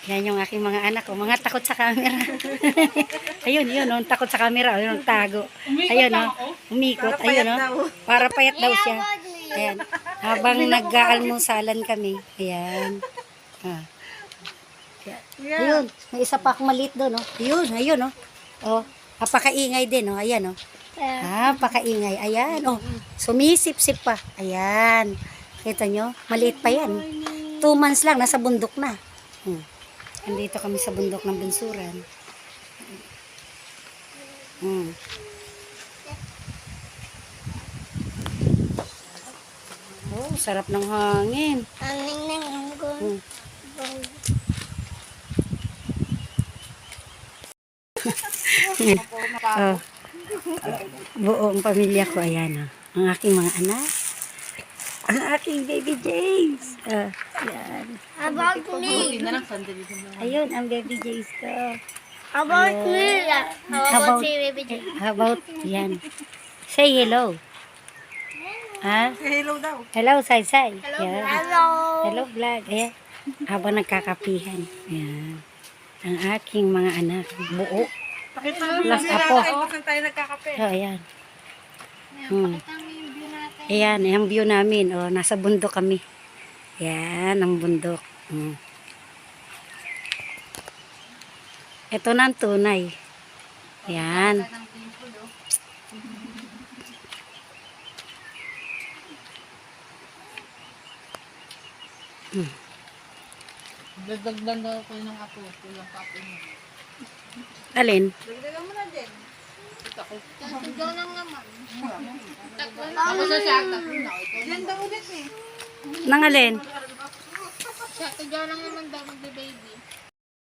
Yan yung aking mga anak ko. Mga takot sa camera. Ayun, yun. Oh, takot sa camera. Ayun, tago. Ayun, oh, umikot. Ayun, oh. Para payat daw siya. Ayan. Habang nag-aalmusalan kami. Ayan. Ah. Ayun. May isa pa akong maliit doon, oh. Ayun, ayun, oh. Oh, napakaingay din, oh. Ayan, oh. Napakaingay. Ayan, oh. Sumisip-sip pa. Ayan. Kita nyo? Maliit pa yan. 2 months lang. Nasa bundok na. Andito kami sa bundok ng Bunsuran. Oh, sarap ng hangin. Oh, buong pamilya ko, ayan, oh. Ang aking mga anak. Ang aking baby James. Ayan. About me. Ayun, ang baby James ko. About me. How about si Baby J? How about, yan. Say hello. Ha? Hello daw. Hello, Say. Yan. Hello. Hello, vlog. Ayan. Habang nagkakapihan. Ayan. Ang aking mga anak. Buo. Plus apo. Saan tayo nagkakape? So, ayan. Ayan, yung view namin. Oh, nasa bundok kami. Ayan, ang bundok. Ito na ang tunay. Ayan. Dagdagan daw ko ng apo. Kulang pa ako mo. Alin? Dagdagan mo na din. Ikaw lang naman. Ako sa siya. Diyan daw ulit eh. Nang alin? Ikaw lang naman daw.